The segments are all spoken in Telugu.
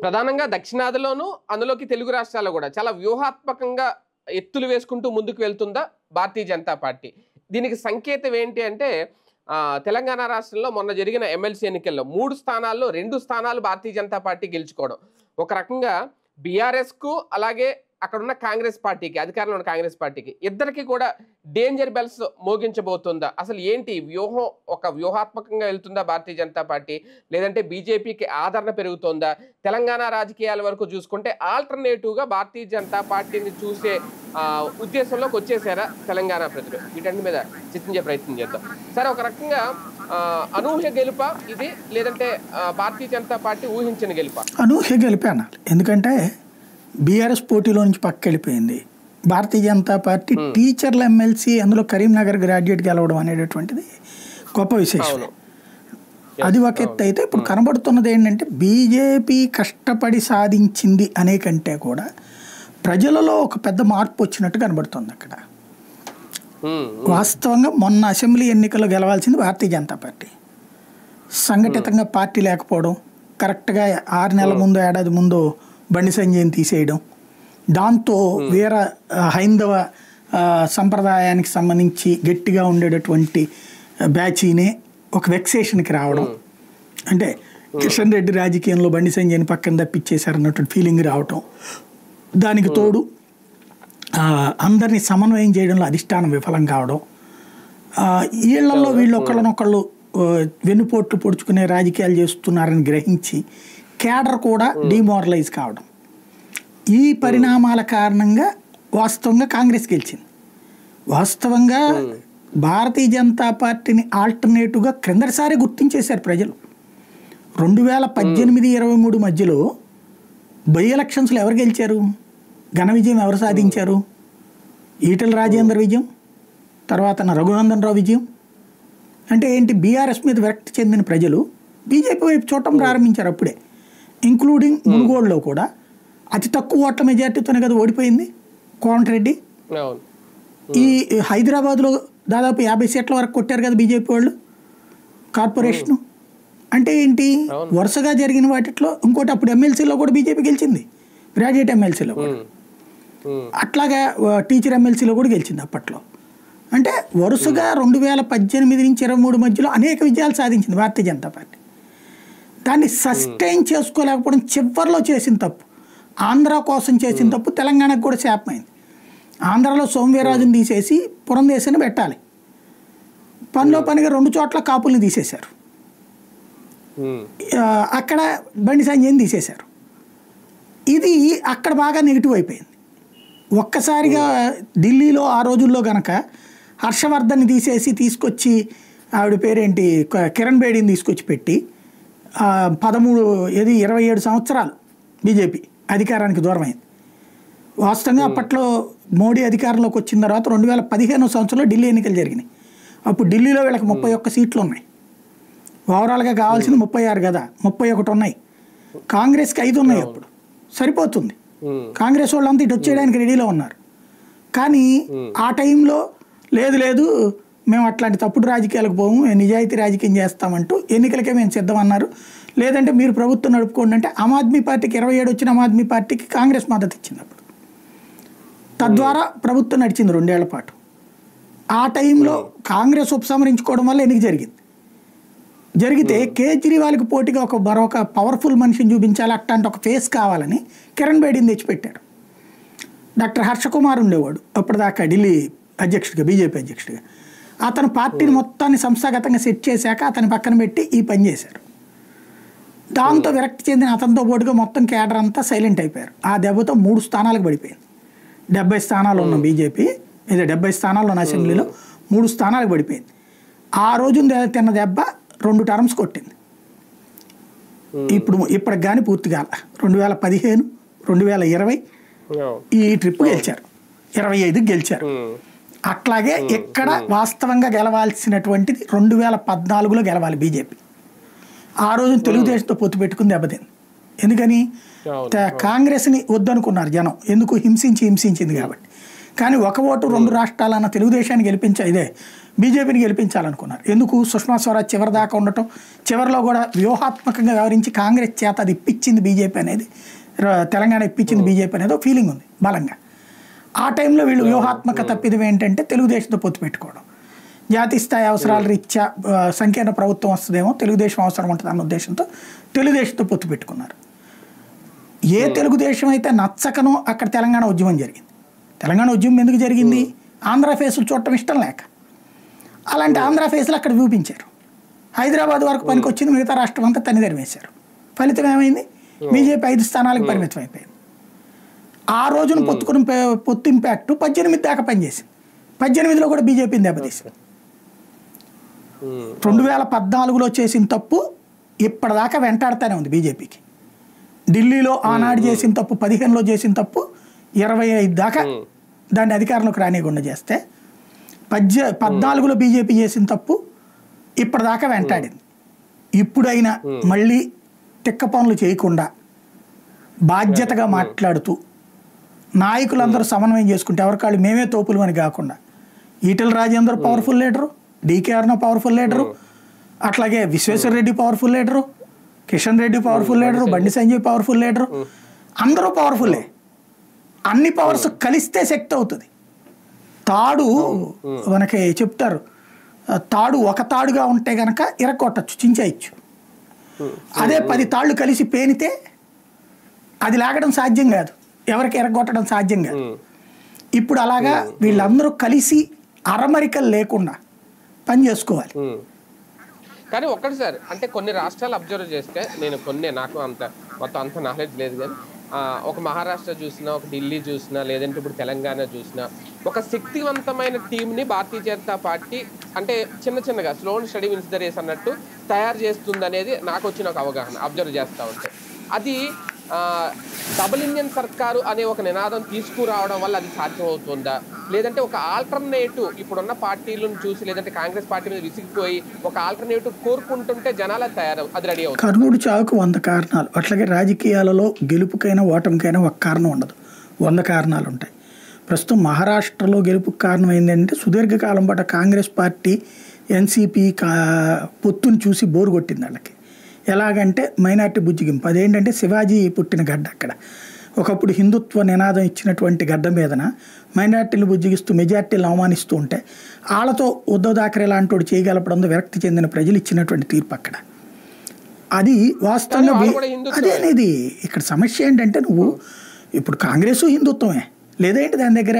ప్రధానంగా దక్షిణాదిలోనూ అందులోకి తెలుగు రాష్ట్రాల్లో కూడా చాలా వ్యూహాత్మకంగా ఎత్తులు వేసుకుంటూ ముందుకు వెళ్తుందా భారతీయ జనతా పార్టీ? దీనికి సంకేతం ఏంటి అంటే తెలంగాణ రాష్ట్రంలో మొన్న జరిగిన ఎమ్మెల్సీ ఎన్నికల్లో 3 స్థానాల్లో 2 స్థానాలు భారతీయ జనతా పార్టీ గెలుచుకోవడం. ఒక రకంగా బీఆర్ఎస్‌కు అలాగే అక్కడున్న కాంగ్రెస్ పార్టీకి, అధికారంలో ఉన్న కాంగ్రెస్ పార్టీకి ఇద్దరికి కూడా డేంజర్ బెల్స్ మోగించబోతుందా? అసలు ఏంటి వ్యూహం? ఒక వ్యూహాత్మకంగా వెళ్తుందా భారతీయ జనతా పార్టీ? లేదంటే బీజేపీకి ఆదరణ పెరుగుతోందా? తెలంగాణ రాజకీయాల వరకు చూసుకుంటే ఆల్టర్నేటివ్‌గా భారతీయ జనతా పార్టీని చూసే ఉద్దేశంలోకి వచ్చేసారా తెలంగాణ ప్రజలు? వీటన్నిటి మీద చర్చించే ప్రయత్నం చేద్దాం. సరే, ఒక రకంగా అనూహ్య గెలుపా ఇది, లేదంటే భారతీయ జనతా పార్టీ ఊహించిన గెలుపా? అనూహ్య గెలిపే అనాలి. ఎందుకంటే బీఆర్ఎస్ పోటీలో నుంచి పక్కకి వెళ్ళిపోయింది. భారతీయ జనతా పార్టీ టీచర్ల ఎమ్మెల్సీ, అందులో కరీంనగర్ గ్రాడ్యుయేట్ గెలవడం అనేటటువంటిది గొప్ప విశేషం. అది ఒక ఎత్తు అయితే, ఇప్పుడు కనబడుతున్నది ఏంటంటే బీజేపీ కష్టపడి సాధించింది అనే కంటే కూడా ప్రజలలో ఒక పెద్ద మార్పు వచ్చినట్టు కనబడుతుంది. అక్కడ వాస్తవంగా మొన్న అసెంబ్లీ ఎన్నికల్లో గెలవాల్సింది భారతీయ జనతా పార్టీ. సంఘటితంగా పార్టీ లేకపోవడం, కరెక్ట్గా 6 నెలల ముందు, ఏడాది ముందు బండి సంజయ్ని తీసేయడం, దాంతో వీర హైందవ సంప్రదాయానికి సంబంధించి గట్టిగా ఉండేటటువంటి బ్యాచీనే ఒక వెక్సేషన్కి రావడం, అంటే కిషన్ రెడ్డి రాజకీయంలో బండి సంజయ్ని పక్కన తప్పించేశారన్నటువంటి ఫీలింగ్ రావటం, దానికి తోడు అందరినీ సమన్వయం చేయడంలో అధిష్టానం విఫలం కావడం, వీళ్ళల్లో వీళ్ళు ఒకళ్ళనొకళ్ళు వెన్నుపోట్లు పొడుచుకునే రాజకీయాలు చేస్తున్నారని గ్రహించి కేడర్ కూడా డిమోరలైజ్ కావడం, ఈ పరిణామాల కారణంగా వాస్తవంగా కాంగ్రెస్ గెలిచింది. వాస్తవంగా భారతీయ జనతా పార్టీని ఆల్టర్నేటివ్గా క్రిందటిసారి గుర్తించేశారు ప్రజలు. 2018-23 మధ్యలో బై ఎలక్షన్స్లో ఎవరు గెలిచారు? ఘన విజయం ఎవరు సాధించారు? ఈటెల రాజేందర్ విజయం, తర్వాత రఘునందన్ రావు విజయం. అంటే ఏంటి? బీఆర్ఎస్ మీద విరక్తి చెందిన ప్రజలు బీజేపీ వైపు చూడటం ప్రారంభించారు. అప్పుడే ఇంక్లూడింగ్ మునుగోడులో కూడా అతి తక్కువ ఓట్ల మెజార్టీతోనే కదా ఓడిపోయింది కోమటిరెడ్డి. ఈ హైదరాబాద్లో దాదాపు 50 సీట్ల వరకు కొట్టారు కదా బీజేపీ వాళ్ళు కార్పొరేషను. అంటే ఏంటి? వరుసగా జరిగిన వాటిలో ఇంకోటి, అప్పుడు ఎమ్మెల్సీలో కూడా బీజేపీ గెలిచింది, గ్రాడ్యుయేట్ ఎమ్మెల్సీలో కూడా, అట్లాగా టీచర్ ఎమ్మెల్సీలో కూడా గెలిచింది అప్పట్లో. అంటే వరుసగా 2018-23 మధ్యలో అనేక విజయాలు సాధించింది భారతీయ జనతా పార్టీ. దాన్ని సస్టైన్ చేసుకోలేకపోవడం చివరిలో చేసిన తప్పు, ఆంధ్ర కోసం చేసిన తప్పు తెలంగాణకు కూడా శాపమైంది. ఆంధ్రాలో సోమవీర్రాజుని తీసేసి పురంధేశని పెట్టాలి, పనిలో పనిగా 2 చోట్ల కాపుల్ని తీసేశారు, అక్కడ బండి సంజయ్ని తీసేశారు. ఇది అక్కడ బాగా నెగిటివ్ అయిపోయింది. ఒక్కసారిగా ఢిల్లీలో ఆ రోజుల్లో గనక హర్షవర్ధన్ని తీసేసి తీసుకొచ్చి, ఆవిడ పేరేంటి, కిరణ్ బేడీని తీసుకొచ్చి పెట్టి 27 సంవత్సరాలు బీజేపీ అధికారానికి దూరమైంది. వాస్తవంగా అప్పట్లో మోడీ అధికారంలోకి వచ్చిన తర్వాత 2015 సంవత్సరంలో ఢిల్లీ ఎన్నికలు జరిగినాయి. అప్పుడు ఢిల్లీలో వీళ్ళకి 31 సీట్లు ఉన్నాయి. ఓవరాల్గా కావాల్సింది 36 కదా, 31 ఉన్నాయి. కాంగ్రెస్కి 5 ఉన్నాయి. అప్పుడు సరిపోతుంది. కాంగ్రెస్ వాళ్ళంతా ఇటు వచ్చేయడానికి రెడీలో ఉన్నారు. కానీ ఆ టైంలో లేదు మేము అట్లాంటి తప్పుడు రాజకీయాలకు పోము, మేము నిజాయితీ రాజకీయం చేస్తామంటూ ఎన్నికలకే మేము సిద్ధమన్నారు. లేదంటే మీరు ప్రభుత్వం నడుపుకోండి అంటే ఆమ్ ఆద్మీ పార్టీకి 27 వచ్చిన ఆమ్ ఆద్మీ పార్టీకి కాంగ్రెస్ మద్దతు ఇచ్చింది అప్పుడు. తద్వారా ప్రభుత్వం నడిచింది 2 ఏళ్ల పాటు. ఆ టైంలో కాంగ్రెస్ ఉపసంహరించుకోవడం వల్ల ఎన్నిక జరిగితే కేజ్రీవాల్కి పోటీగా మరొక పవర్ఫుల్ మనిషిని చూపించాలి, అట్లాంటి ఒక ఫేస్ కావాలని కిరణ్ బేడీని తెచ్చిపెట్టారు. డాక్టర్ హర్షకుమార్ ఉండేవాడు అప్పటిదాకా ఢిల్లీ అధ్యక్షుడిగా, బీజేపీ అధ్యక్షుడిగా. అతను పార్టీని మొత్తాన్ని సంస్థాగతంగా సెట్ చేశాక అతని పక్కన పెట్టి ఈ పని చేశారు. దాంతో విరక్తి చెందిన అతనితో పాటుగా మొత్తం కేడర్ అంతా సైలెంట్ అయిపోయారు. ఆ దెబ్బతో 3 స్థానాలకు పడిపోయింది. 70 స్థానాలు ఉన్న బీజేపీ, 70 స్థానాలు ఉన్న అసెంబ్లీలో 3 స్థానాలకు పడిపోయింది. ఆ రోజు తిన్న దెబ్బ 2 టర్మ్స్ కొట్టింది. ఇప్పటికి కానీ పూర్తి కాల. 2015, 2020 ఈ ట్రిప్ గెలిచారు, 25 గెలిచారు. అట్లాగే ఇక్కడ వాస్తవంగా గెలవాల్సినటువంటిది 2014లో గెలవాలి బీజేపీ. ఆ రోజు తెలుగుదేశంతో పొత్తు పెట్టుకుని దెబ్బతింది. ఎందుకని? కాంగ్రెస్ని వద్దనుకున్నారు జనం, ఎందుకు? హింసించింది కాబట్టి. కానీ ఒక ఓటు 2 రాష్ట్రాలన్న తెలుగుదేశాన్ని ఇదే బీజేపీని గెలిపించాలనుకున్నారు. ఎందుకు? సుష్మా స్వరాజ్ చివరి దాకా ఉండటం, చివరిలో కూడా వ్యూహాత్మకంగా వ్యవహరించి కాంగ్రెస్ చేత అది ఇప్పించింది బీజేపీ అనేది, తెలంగాణ ఇప్పించింది బీజేపీ అనేది ఫీలింగ్ ఉంది బలంగా. ఆ టైంలో వీళ్ళు వ్యూహాత్మక తప్పిదం ఏంటంటే తెలుగుదేశంతో పొత్తు పెట్టుకోవడం. జాతీయ స్థాయి అవసరాల రీత్యా సంకీర్ణ ప్రభుత్వం వస్తుందేమో, తెలుగుదేశం అవసరం ఉంటుంది అన్న ఉద్దేశంతో తెలుగుదేశంతో పొత్తు పెట్టుకున్నారు. ఏ తెలుగుదేశం అయితే నచ్చకనో అక్కడ తెలంగాణ ఉద్యమం జరిగింది. తెలంగాణ ఉద్యమం ఎందుకు జరిగింది? ఆంధ్ర ఫేసులు చూడటం ఇష్టం లేక. అలాంటి ఆంధ్ర ఫేసులు అక్కడ చూపించారు. హైదరాబాద్ వరకు పనికి వచ్చింది, మిగతా రాష్ట్రం అంతా తనిదరిమేశారు. ఫలితం ఏమైంది? బీజేపీ 5 స్థానాలకు పరిమితం అయిపోయింది. ఆ రోజున పొత్తు ఇంపాక్ట్ 18 దాకా పనిచేసింది. 18లో కూడా బీజేపీని దెబ్బతీసింది. 2014లో చేసిన తప్పు ఇప్పటిదాకా వెంటాడుతూనే ఉంది బీజేపీకి. ఢిల్లీలో ఆనాడు చేసిన తప్పు, 15లో చేసిన తప్పు 25 దాకా దాన్ని అధికారంలోకి రానియకుండా చేస్తే, 14లో బీజేపీ చేసిన తప్పు ఇప్పటిదాకా వెంటాడింది. ఇప్పుడైనా మళ్ళీ తిక్క పనులు చేయకుండా బాధ్యతగా మాట్లాడుతూ నాయకులందరూ సమన్వయం చేసుకుంటే, ఎవరికాళ్ళు మేమే తోపులు అని కాకుండా, Etela Rajender powerful leader, DK Aruna powerful leader, అట్లాగే Vishweshwar Reddy powerful leader, Kishan Reddy powerful leader, Bandi Sanjay powerful leader, అందరూ పవర్ఫుల్లే. అన్ని పవర్స్ కలిస్తే శక్తి అవుతుంది. తాడు మనకి చెప్తారు, తాడు ఒక తాడుగా ఉంటే గనక ఇరగొట్టచ్చు, చించేయచ్చు. అదే 10 తాళ్ళు కలిసి పేనితే అది లాగడం సాధ్యం కాదు, ఎవరికి ఎరగొట్టడం సాధ్యం కాదు. ఇప్పుడు అలాగా వీళ్ళందరూ కలిసి అరమరికలు లేకుండా పని చేసుకోవాలి. కానీ ఒక్కటి సార్, అంటే కొన్ని రాష్ట్రాలు అబ్జర్వ్ చేస్తే, నాకు మొత్తం అంత నాలెడ్జ్ లేదు కానీ, ఒక మహారాష్ట్ర చూసినా, ఒక ఢిల్లీ చూసినా, లేదంటే ఇప్పుడు తెలంగాణ చూసినా, ఒక శక్తివంతమైన టీంని భారతీయ జనతా పార్టీ అంటే చిన్నగా slow and steady wins the race అన్నట్టు తయారు చేస్తుంది అనేది నాకు వచ్చిన ఒక అవగాహన అబ్జర్వ్ చేస్తూ ఉంటే. అది డబుల్ ఇంజన్ సర్కారు అనే ఒక నినాదం తీసుకురావడం వల్ల అది సాధ్యమవుతుందా, లేదంటే ఒక ఆల్టర్నేటివ్ ఇప్పుడున్న పార్టీలను చూసి, లేదంటే కాంగ్రెస్ పార్టీ మీద విసిగిపోయి ఒక ఆల్టర్నేటివ్ కోరుకుంటుంటే జనాల అది రెడీ అవుతుంది? కర్ణుడి చావుకు 100 కారణాలు. అట్లాగే రాజకీయాలలో గెలుపుకైనా ఓటమికైనా ఒక కారణం ఉండదు, 100 కారణాలు ఉంటాయి. ప్రస్తుతం మహారాష్ట్రలో గెలుపుకు కారణం ఏంటంటే, సుదీర్ఘకాలం పాటు కాంగ్రెస్ పార్టీ ఎన్సీపీ పొత్తుని చూసి బోరు కొట్టింది వాళ్ళకి. ఎలాగంటే మైనార్టీ బుజ్జిగింపు. అదేంటంటే శివాజీ పుట్టిన గడ్డ అక్కడ. ఒకప్పుడు హిందుత్వ నినాదం ఇచ్చినటువంటి గడ్డ మీదన మైనార్టీలు బుజ్జిగిస్తూ మెజార్టీలను అవమానిస్తూ ఉంటే, వాళ్ళతో ఉద్ధవ్ థాకరే లాంటి చేయగలపడంతో విరక్తి చెందిన ప్రజలు ఇచ్చినటువంటి తీర్పు అక్కడ. అది వాస్తవంగా అదే అనేది ఇక్కడ సమస్య. ఏంటంటే నువ్వు ఇప్పుడు కాంగ్రెస్ హిందుత్వమే లేదేంటి దాని దగ్గర.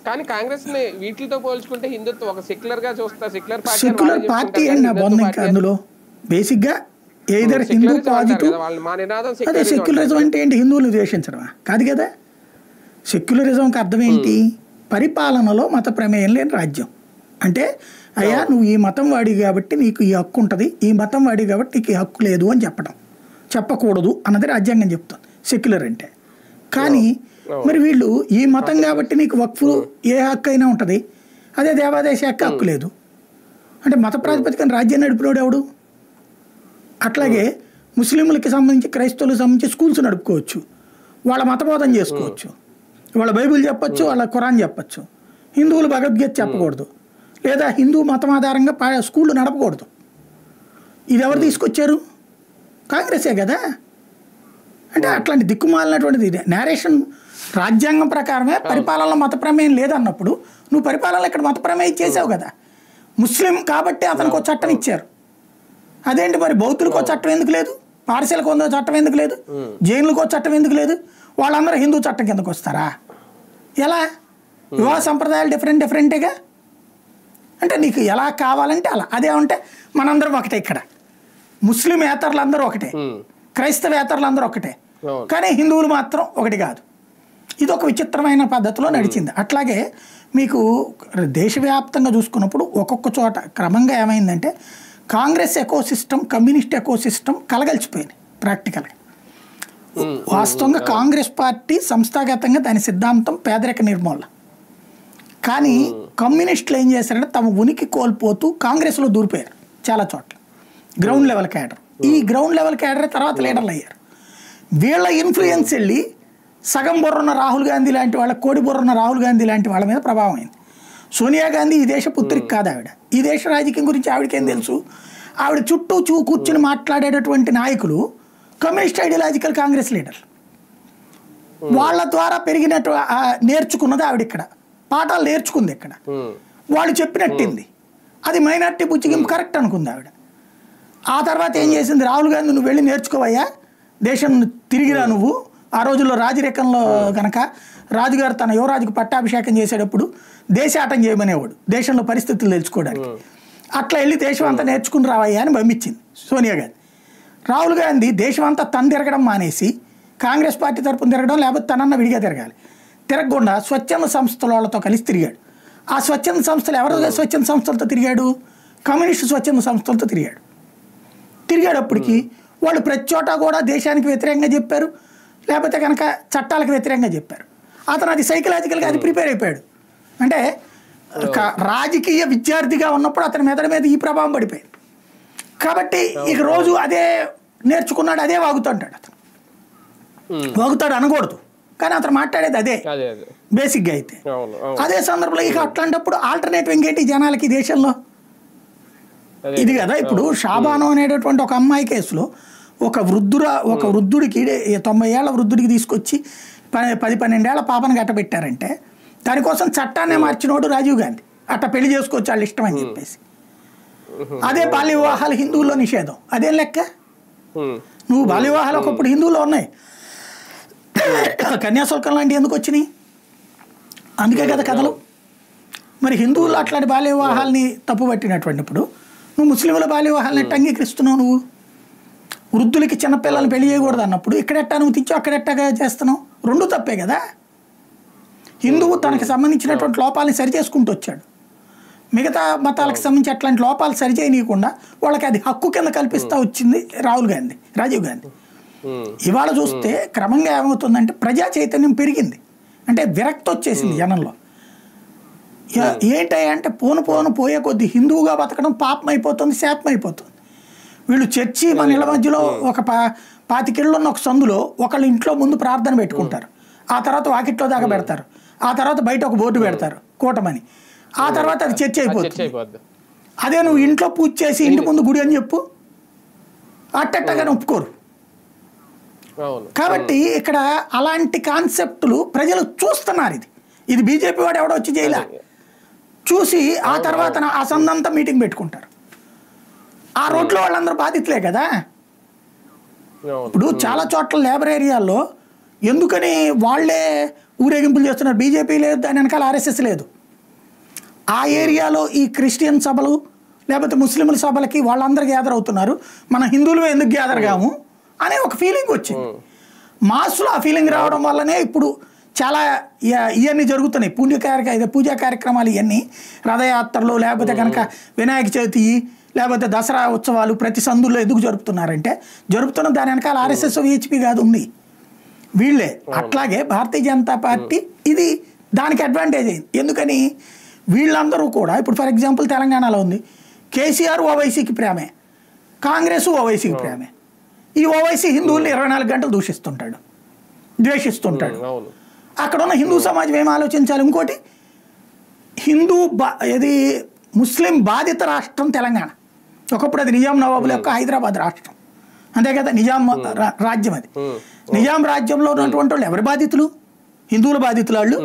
కానీ కాంగ్రెస్ ని వీటితో పోల్చుకుంటే హిందుత్వం ఒక సెక్యులర్ గా చూస్తా, సెక్యులర్ పార్టీ అండి నా బాగుంది. ఇంకా అందులో బేసిక్ గా ఏదర్ హిందూ పాజిటివ్. అదే సెక్యులరిజం అంటే ఏంటి? హిందువులు ద్వేషించడమా? కాదు కదా. సెక్యులరిజంకి అర్థం ఏంటి? పరిపాలనలో మత ప్రమేయం లేని రాజ్యం. అంటే అయ్యా నువ్వు ఈ మతం వాడి కాబట్టి నీకు ఈ హక్కు ఉంటుంది, ఈ మతం వాడి కాబట్టి నీకు ఈ హక్కు లేదు అని చెప్పకూడదు అన్నది రాజ్యాంగం చెప్తుంది సెక్యులర్ అంటే. కానీ మరి వీళ్ళు ఈ మతం కాబట్టి నీకు వక్ఫ్ ఏ హక్కు అయినా ఉంటుంది, అదే దేవాదేశ హక్కు లేదు అంటే మత ప్రాతిపదికన రాజ్యాన్ని నడిపినోడు ఎవడు? అట్లాగే ముస్లింలకి సంబంధించి, క్రైస్తవులకు సంబంధించి స్కూల్స్ నడుపుకోవచ్చు, వాళ్ళ మతబోధన చేసుకోవచ్చు, వాళ్ళ బైబిల్ చెప్పచ్చు, వాళ్ళ ఖురాన్ చెప్పచ్చు. హిందువులు భగవద్గీత చెప్పకూడదు, లేదా హిందూ మతం ఆధారంగా స్కూళ్ళు నడపకూడదు. ఇది ఎవరు తీసుకొచ్చారు? కాంగ్రెసే కదా. అంటే అట్లాంటి దిక్కుమాలినటువంటిది నేరేషన్. రాజ్యాంగం ప్రకారమే పరిపాలనలో మత ప్రమేయం లేదన్నప్పుడు నువ్వు పరిపాలనలో ఇక్కడ మత ప్రమేయం చేసావు కదా. ముస్లిం కాబట్టి అతనికి ఒక చట్టం ఇచ్చారు. అదేంటి మరి బౌద్ధులకు చట్టం ఎందుకు లేదు? పార్సీలకు ఉందో చట్టం ఎందుకు లేదు? జైనులకు చట్టం ఎందుకు లేదు? వాళ్ళందరూ హిందూ చట్టం కిందకు వస్తారా? ఎలా? వివాహ సంప్రదాయాలు డిఫరెంటేగా. అంటే నీకు ఎలా కావాలంటే అలా. అదేమంటే మనందరం ఒకటే, ఇక్కడ ముస్లిమేతరులందరూ ఒకటే, క్రైస్తవేతరులందరూ ఒకటే, కానీ హిందువులు మాత్రం ఒకటి కాదు. ఇది ఒక విచిత్రమైన పద్ధతిలో నడిచింది. అట్లాగే మీకు దేశవ్యాప్తంగా చూసుకున్నప్పుడు ఒక్కొక్క చోట క్రమంగా ఏమైందంటే కాంగ్రెస్ ఎకోసిస్టమ్, కమ్యూనిస్ట్ ఎకోసిస్టమ్ కలగలిచిపోయింది ప్రాక్టికల్గా. వాస్తవంగా కాంగ్రెస్ పార్టీ సంస్థాగతంగా దాని సిద్ధాంతం పేదరిక నిర్మూలన. కానీ కమ్యూనిస్టులు ఏం చేశారంటే తమ ఉనికి కోల్పోతూ కాంగ్రెస్లో దూరిపోయారు చాలా చోట్ల. గ్రౌండ్ లెవెల్ క్యాడర్, ఈ గ్రౌండ్ లెవెల్ క్యాడర్ తర్వాత లీడర్లు అయ్యారు. వీళ్ళ ఇన్ఫ్లుయెన్స్ వెళ్ళి సగం బుర్రున్న రాహుల్ గాంధీ లాంటి వాళ్ళ కోడి బుర్రున్న రాహుల్ గాంధీ లాంటి వాళ్ళ మీద ప్రభావం అయింది. సోనియా గాంధీ ఈ దేశ పుత్రిక కాదు ఆవిడ. ఈ దేశ రాజకీయం గురించి ఆవిడకేం తెలుసు? ఆవిడ చుట్టూ కూర్చుని మాట్లాడేటటువంటి నాయకులు కమ్యూనిస్ట్ ఐడియాలజికల్ కాంగ్రెస్ లీడర్లు. వాళ్ళ ద్వారా పెరిగినట్టు నేర్చుకున్నది ఆవిడ. ఇక్కడ పాఠాలు నేర్చుకుంది. ఇక్కడ వాళ్ళు చెప్పినట్టింది. అది మైనార్టీ బుజ్జిగింపు కరెక్ట్ అనుకుంది ఆవిడ. ఆ తర్వాత ఏం చేసింది? రాహుల్ గాంధీ నువ్వు వెళ్ళి నేర్చుకోవయ్యా, దేశం తిరిగిరా నువ్వు. ఆ రోజుల్లో రాజరికంలో కనుక రాజుగారు తన యువరాజుకు పట్టాభిషేకం చేసేటప్పుడు దేశాటం చేయమనేవాడు, దేశంలో పరిస్థితులు తెలుసుకోవడానికి. అట్లా వెళ్ళి దేశం అంతా నేర్చుకుని రావయ్యా అని పంపించింది సోనియా గాంధీ. రాహుల్ గాంధీ దేశం అంతా తను తిరగడం మానేసి కాంగ్రెస్ పార్టీ తరపున తిరగడం, లేకపోతే తనన్న విడిగా తిరగాలి. తిరగకుండా స్వచ్ఛంద సంస్థల వాళ్ళతో కలిసి తిరిగాడు. ఆ స్వచ్ఛంద సంస్థలు ఎవరు స్వచ్ఛంద సంస్థలతో తిరిగాడు? కమ్యూనిస్టు స్వచ్ఛంద సంస్థలతో తిరిగాడు. తిరిగేటప్పటికి వాళ్ళు ప్రతి చోట కూడా దేశానికి వ్యతిరేకంగా చెప్పారు, లేకపోతే కనుక చట్టాలకు వ్యతిరేకంగా చెప్పారు. అతను అది సైకలాజికల్గా అది ప్రిపేర్ అయిపోయాడు. అంటే రాజకీయ విద్యార్థిగా ఉన్నప్పుడు అతని మెదడు మీద ఈ ప్రభావం పడిపోయింది. కాబట్టి ఇక రోజు అదే నేర్చుకున్నాడు, అదే వాగుతుంటాడు. అతను వాగుతాడు అనకూడదు, కానీ అతను మాట్లాడేది అదే బేసిక్గా. అయితే అదే సందర్భంలో ఇక అట్లాంటప్పుడు ఆల్టర్నేటివ్ ఇంకేంటి జనాలకి దేశంలో? ఇది కదా. ఇప్పుడు షాబాను అనేటటువంటి ఒక అమ్మాయి కేసులో ఒక వృద్ధుడికి 90 ఏళ్ల వృద్ధుడికి తీసుకొచ్చి 10-12 ఏళ్ల పాపను గట్టబెట్టారంటే దానికోసం చట్టాన్ని మార్చినోడు రాజీవ్ గాంధీ. అట్లా పెళ్లి చేసుకోవచ్చు వాళ్ళు ఇష్టం అని చెప్పేసి. అదే బాల్య వివాహాలు హిందువుల్లో నిషేధం. అదేం లెక్క? నువ్వు బాల్య వివాహాలు ఒకప్పుడు హిందువుల్లో ఉన్నాయి, కన్యాశుల్కం లాంటివి ఎందుకు వచ్చినాయి? అందుకే కదా కథలు. మరి హిందువులు అట్లాంటి బాల్య వివాహాలని తప్పుపట్టినటువంటిప్పుడు నువ్వు ముస్లింల బాల్య వివాహాలను ఎట్ట అంగీకరిస్తున్నావు? నువ్వు వృద్ధులకి చిన్నపిల్లల్ని పెళ్లి చేయకూడదు అన్నప్పుడు ఇక్కడెట్టా నువ్వు తెచ్చావు, అక్కడెట్టగా చేస్తున్నావు? రెండు తప్పే కదా. హిందువు తనకు సంబంధించినటువంటి లోపాలని సరిచేసుకుంటూ వచ్చాడు. మిగతా మతాలకు సంబంధించి అట్లాంటి లోపాలు సరిచేయనీయకుండా వాళ్ళకి అది హక్కు కింద కల్పిస్తూ వచ్చింది రాజీవ్ గాంధీ. ఇవాళ చూస్తే క్రమంగా ఏమవుతుందంటే ప్రజా చైతన్యం పెరిగింది, అంటే విరక్తి వచ్చేసింది జనంలో. ఏంటంటే పోయే కొద్ది హిందువుగా బతకడం పాపం అయిపోతుంది, శాపం అయిపోతుంది. వీళ్ళు చర్చి మన ఇళ్ళ మధ్యలో ఒక 25 ఇళ్ళు ఉన్న ఒక సందులో ఒకళ్ళు ఇంట్లో ముందు ప్రార్థన పెట్టుకుంటారు, ఆ తర్వాత వాకిట్లో దాకా పెడతారు, ఆ తర్వాత బయట ఒక బోర్డు పెడతారు కూటమని, ఆ తర్వాత అది చర్చ అయిపోతుంది. అదే నువ్వు ఇంట్లో పూజ చేసి ఇంటి ముందు గుడి అని చెప్పు, అట్టట్టగానే ఒప్పుకోరు. కాబట్టి ఇక్కడ అలాంటి కాన్సెప్టులు ప్రజలు చూస్తున్నారు. ఇది బీజేపీ వాడు ఎవడో వచ్చి చేయలే, చూసి ఆ తర్వాత ఆ సందంతా మీటింగ్ పెట్టుకుంటారు. ఆ రోడ్లో వాళ్ళందరూ బాధితులే కదా. ఇప్పుడు చాలా చోట్ల లేబర్ ఏరియాల్లో ఎందుకని వాళ్లే ఊరేగింపులు చేస్తున్నారు? బీజేపీ లేదు, దాని వెనకాల ఆర్ఎస్ఎస్ లేదు. ఆ ఏరియాలో ఈ క్రిస్టియన్ సభలు లేకపోతే ముస్లింల సభలకి వాళ్ళందరూ గ్యాదర్ అవుతున్నారు, మన హిందువులు ఎందుకు గ్యాదర్ కాము అనే ఒక ఫీలింగ్ వచ్చింది. మాస్లో ఆ ఫీలింగ్ రావడం వల్లనే ఇప్పుడు చాలా ఇవన్నీ జరుగుతున్నాయి. పూజా కార్యక్రమాలు ఇవన్నీ, రథయాత్రలు లేకపోతే కనుక వినాయక చవితి లేకపోతే దసరా ఉత్సవాలు ప్రతి సందుల్లో ఎందుకు జరుపుతున్నారంటే జరుపుతున్న దాని వెనకాల ఆర్ఎస్ఎస్ విహెచ్పి కాదు ఉంది, వీళ్ళే. అట్లాగే భారతీయ జనతా పార్టీ ఇది దానికి అడ్వాంటేజ్ అయింది. ఎందుకని వీళ్ళందరూ కూడా ఇప్పుడు ఫర్ ఎగ్జాంపుల్ తెలంగాణలో ఉంది, కేసీఆర్ ఓవైసీకి ప్రేమే, కాంగ్రెస్ ఓవైసీకి ప్రేమే. ఈ ఓవైసీ హిందువుల్ని 24 గంటలు ద్వేషిస్తుంటాడు. అక్కడ ఉన్న హిందూ సమాజం ఏం ఆలోచించాలి? ఇంకోటి, ఇది ముస్లిం బాధిత రాష్ట్రం తెలంగాణ. ఒకప్పుడు అది నిజాం నవాబుల యొక్క హైదరాబాద్ రాష్ట్రం, అంతే కదా, నిజాం రాజ్యం. అది నిజాం రాజ్యంలో ఉన్నటువంటి వాళ్ళు ఎవరి బాధితులు? హిందువుల బాధితులు. వాళ్ళు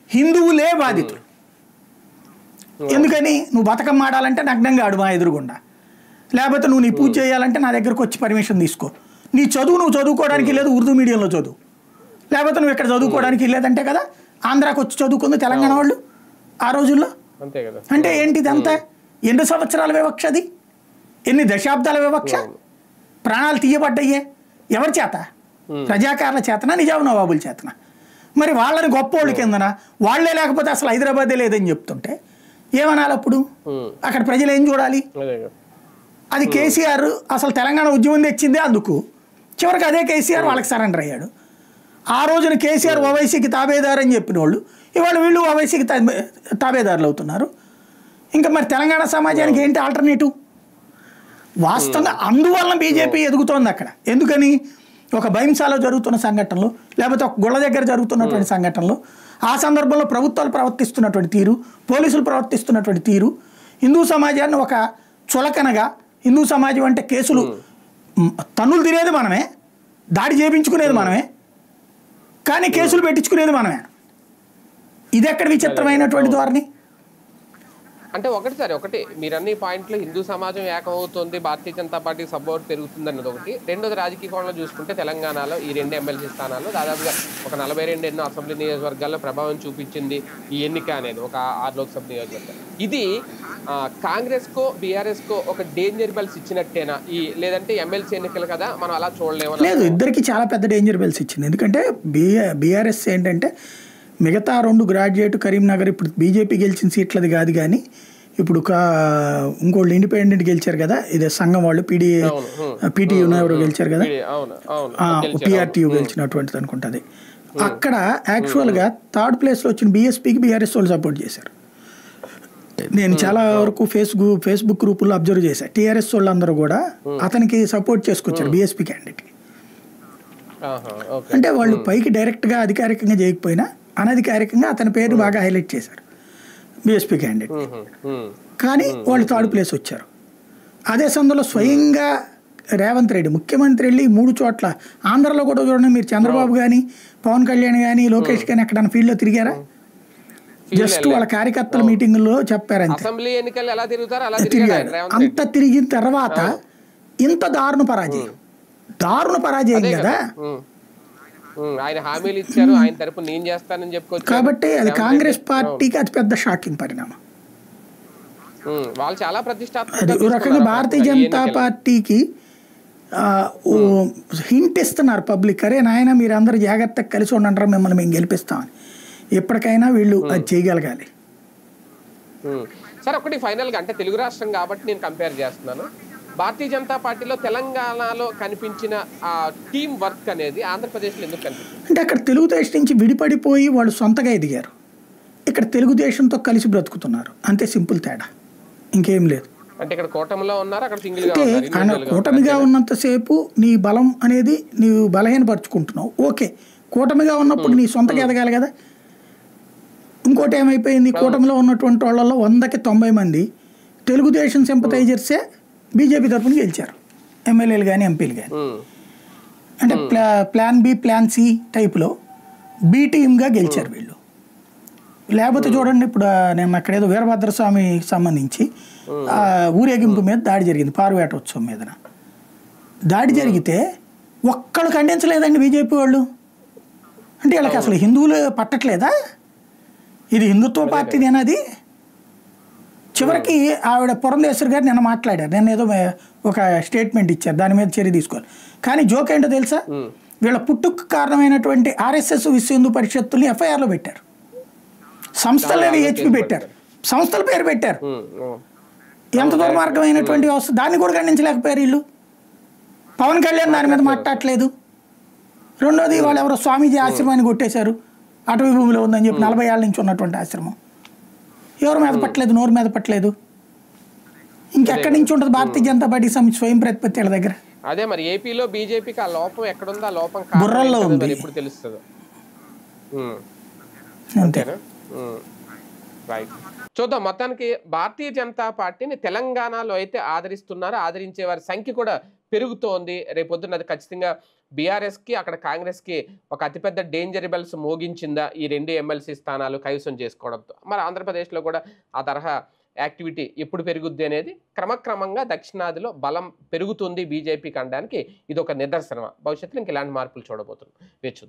హిందువులే బాధితులు. ఎందుకని? నువ్వు బతుకమ్మ ఆడాలంటే నగ్నంగా ఆడు మా ఎదురుగుండా, లేకపోతే నువ్వు నీ పూజ చేయాలంటే నా దగ్గరకు వచ్చి పర్మిషన్ తీసుకో, నీ చదువు నువ్వు చదువుకోవడానికి లేదు, ఉర్దూ మీడియంలో చదువు, లేకపోతే నువ్వు ఇక్కడ చదువుకోవడానికి లేదంటే కదా ఆంధ్రాకి వచ్చి చదువుకుంది తెలంగాణ వాళ్ళు ఆ రోజుల్లో. అంటే ఏంటిది? అంతా ఎన్ని సంవత్సరాల వివక్ష? అది ఎన్ని దశాబ్దాల వివక్ష? ప్రాణాలు తీయబడ్డయ్యే ఎవరి చేత? ప్రజాకారుల చేతనా, నిజాం నవాబుల చేతనా? మరి వాళ్ళని గొప్పోళ్ళ కిందన వాళ్లే లేకపోతే అసలు హైదరాబాదే లేదని చెప్తుంటే ఏమనాలి అప్పుడు? అక్కడ ప్రజలు ఏం చూడాలి? అది కేసీఆర్ అసలు తెలంగాణ ఉద్యమం తెచ్చిందే అందుకు. చివరికి అదే కేసీఆర్ వాళ్ళకి సరెండర్ అయ్యాడు. ఆ రోజున కేసీఆర్ ఓవైసీకి తాబేదారు అని చెప్పిన వాళ్ళు ఇవాళ వీళ్ళు ఓవైసీకి తాబేదారులు అవుతున్నారు. ఇంకా మరి తెలంగాణ సమాజానికి ఏంటి ఆల్టర్నేటివ్? వాస్తవంగా అందువల్ల బీజేపీ ఎదుగుతోంది అక్కడ. ఎందుకని? ఒక భయంసాలో జరుగుతున్న సంఘటనలు, లేకపోతే ఒక గుళ్ళ దగ్గర జరుగుతున్నటువంటి సంఘటనలు, ఆ సందర్భంలో ప్రభుత్వాలు ప్రవర్తిస్తున్నటువంటి తీరు, పోలీసులు ప్రవర్తిస్తున్నటువంటి తీరు, హిందూ సమాజాన్ని ఒక చులకనగా, హిందూ సమాజం అంటే కేసులు తన్నులు తినేది మనమే, దాడి చేయించుకునేది మనమే, కానీ కేసులు పెట్టించుకునేది మనమే. ఇది ఎక్కడ విచిత్రమైనటువంటి ధోరణి? అంటే ఒకటి మీరు అన్ని పాయింట్లు హిందూ సమాజం ఏకమవుతుంది, భారతీయ జనతా పార్టీ సపోర్ట్ పెరుగుతుంది అన్నది ఒకటి. రెండోది రాజకీయ కోణంలో చూసుకుంటే తెలంగాణలో ఈ 2 ఎమ్మెల్సీ స్థానాల్లో దాదాపుగా ఒక 42 ఎన్నో అసెంబ్లీ నియోజకవర్గాల్లో ప్రభావం చూపించింది ఈ ఎన్నిక అనేది, ఒక 6 లోక్సభ నియోజకవర్గాలు. ఇది కాంగ్రెస్కో బీఆర్ఎస్కో ఒక డేంజర్ బెల్స్ ఇచ్చినట్టేనా, లేదంటే ఎమ్మెల్సీ ఎన్నికలు కదా మనం అలా చూడలేము? లేదు, ఇద్దరికి చాలా పెద్ద డేంజర్ బెల్స్ ఇచ్చింది. ఎందుకంటే బీఆర్ఎస్ ఏంటంటే మిగతా 2 గ్రాడ్యుయేట్ కరీంనగర్ ఇప్పుడు బీజేపీ గెలిచిన సీట్లది కాదు, కానీ ఇప్పుడు ఇంకోళ్ళు ఇండిపెండెంట్ గెలిచారు కదా, ఇదే సంఘం వాళ్ళు పీటీయూ ఎవరు గెలిచారు కదా, పీఆర్టీయూ గెలిచినటువంటిది అనుకుంటుంది. అక్కడ యాక్చువల్గా 3rd ప్లేస్లో వచ్చిన బీఎస్పీకి బీఆర్ఎస్ వాళ్ళు సపోర్ట్ చేశారు. నేను చాలా వరకు ఫేస్బుక్ గ్రూపుల్లో అబ్జర్వ్ చేశాను. టీఆర్ఎస్ వాళ్ళందరూ కూడా అతనికి సపోర్ట్ చేసుకొచ్చారు, బీఎస్పీ క్యాండిడేట్కి. అంటే వాళ్ళు పైకి డైరెక్ట్గా అధికారికంగా చేయకపోయినా అనధికారికంగా అతని పేరు బాగా హైలైట్ చేశారు బీఎస్పీ క్యాండిడేట్. కానీ వాళ్ళు 3rd ప్లేస్ వచ్చారు. అదే సందులో స్వయంగా రేవంత్ రెడ్డి ముఖ్యమంత్రి వెళ్ళి 3 చోట్ల, ఆంధ్రలో కూడా చూడండి మీరు, చంద్రబాబు కానీ పవన్ కళ్యాణ్ కానీ లోకేష్ కానీ ఎక్కడన్నా ఫీల్డ్లో తిరిగారా? జస్ట్ వాళ్ళ కార్యకర్తల మీటింగుల్లో చెప్పారంతే. తిరిగారు. అంత తిరిగిన తర్వాత ఇంత దారుణ పరాజయం కదా. ఆయన హామీలు ఇచ్చారు, ఆయన తరపు నేను చేస్తానని చెప్పుకోవచ్చు. కాబట్టి అది కాంగ్రెస్ పార్టీకి అతి పెద్ద షాకింగ్ పరిణామం. వాళ్ళు చాలా ప్రతిష్టాత్మక రకంగా భారతీయ జనతా పార్టీకి హింట్ ఇస్తున్నారు పబ్లిక్, అరే నాయన మీరు అందరూ జాగ్రత్తగా కలిసి ఉండంటారా, మిమ్మల్ని మేము గెలిపిస్తామని. ఎప్పటికైనా వీళ్ళు అది చేయగలగాలి. సార్ ఒకటి ఫైనల్గా, అంటే తెలుగు రాష్ట్రం కాబట్టి నేను కంపేర్ చేస్తున్నాను, భారతీయ జనతా పార్టీలో తెలంగాణలో కనిపించిన ఆ టీం వర్క్ అనేది ఆంధ్రప్రదేశ్లో ఎందుకు కనిపిస్తుంది? అంటే అక్కడ తెలుగుదేశం నుంచి విడిపడిపోయి వాళ్ళు సొంతగా ఎదిగారు, ఇక్కడ తెలుగుదేశంతో కలిసి బ్రతుకుతున్నారు, అంతే సింపుల్ తేడా, ఇంకేం లేదు. అంటే ఇక్కడ కూటమిలో ఉన్నారు, అక్కడ సింగిల్ గా ఉన్నారు. కూటమిగా ఉన్నంతసేపు నీ బలం అనేది నీవు బలహీనపరుచుకుంటున్నావు. ఓకే, కూటమిగా ఉన్నప్పుడు నీ సొంతగా ఎదగాలి కదా. ఇంకోటి ఏమైపోయింది, కూటమిలో ఉన్నటువంటి వాళ్ళలో 100కి 90 మంది తెలుగుదేశం సింపథైజర్సే బీజేపీ తరఫున గెలిచారు, ఎమ్మెల్యేలు కానీ ఎంపీలు కానీ. అంటే ప్లాన్ బి ప్లాన్ సి టైప్లో బి టీమ్గా గెలిచారు వీళ్ళు. లేకపోతే చూడండి, ఇప్పుడు నేను అక్కడేదో వీరభద్రస్వామికి సంబంధించి ఊరేగింపు మీద దాడి జరిగింది, పారువేట ఉత్సవం మీద దాడి జరిగితే ఒక్కళ్ళు ఖండించలేదండి బీజేపీ వాళ్ళు. అంటే వీళ్ళకి అసలు హిందువులు పట్టట్లేదా? ఇది హిందుత్వ పార్టీనేనా అది? చివరికి ఆవిడ పురంధేశ్వరి గారు నిన్న మాట్లాడారు, నేను ఏదో ఒక స్టేట్మెంట్ ఇచ్చారు, దాని మీద చర్య తీసుకోవాలి. కానీ జోక్ ఏంటో తెలుసా, వీళ్ళ పుట్టుకు కారణమైనటువంటి ఆర్ఎస్ఎస్ విశ్వ హిందూ పరిషత్తుల్ని ఎఫ్ఐఆర్లో పెట్టారు, సంస్థలని హెచ్పి పెట్టారు, సంస్థల పేరు పెట్టారు. ఎంత దుర్మార్గమైనటువంటి వ్యవస్థ, దాన్ని కూడా ఖండించలేకపోయారు వీళ్ళు. పవన్ కళ్యాణ్ దాని మీద మాట్లాడలేదు. రెండోది వాళ్ళు ఎవరో స్వామీజీ ఆశ్రమాన్ని కొట్టేశారు, అటవీ భూమిలో ఉందని చెప్పి 40 ఏళ్ళ నుంచి ఉన్నటువంటి ఆశ్రమం. ఎవరు మీద పట్టలేదు, నోరు మీద పట్టలేదు. ఇంకెక్కడి నుంచి ఉంటుంది భారతీయ జనతా పార్టీ స్వయం ప్రతిపత్తి వాళ్ళ దగ్గర? అదే మరి ఏపీలో బీజేపీకి ఆ లోపం ఎక్కడుందో, ఆ లోపం బుర్రల్లో ఉంది, ఇప్పుడు తెలుస్తుంది. అంతేనా? రైట్, చూద్దాం. మొత్తానికి భారతీయ జనతా పార్టీని తెలంగాణలో అయితే ఆదరిస్తున్నారు, ఆదరించే వారి సంఖ్య కూడా పెరుగుతోంది. రేపొద్దున అది ఖచ్చితంగా బీఆర్ఎస్కి అక్కడ కాంగ్రెస్కి ఒక అతిపెద్ద డేంజర్ బెల్స్ మోగించిందా ఈ 2 ఎమ్మెల్సీ స్థానాలు కైవసం చేసుకోవడంతో? మరి ఆంధ్రప్రదేశ్లో కూడా ఆ తరహా యాక్టివిటీ ఎప్పుడు పెరుగుద్ది అనేది క్రమక్రమంగా దక్షిణాదిలో బలం పెరుగుతుంది బీజేపీకి అనడానికి ఇది ఒక నిదర్శనం. భవిష్యత్తులో ఇంక ఇలాంటి మార్పులు చూడబోతున్నాం.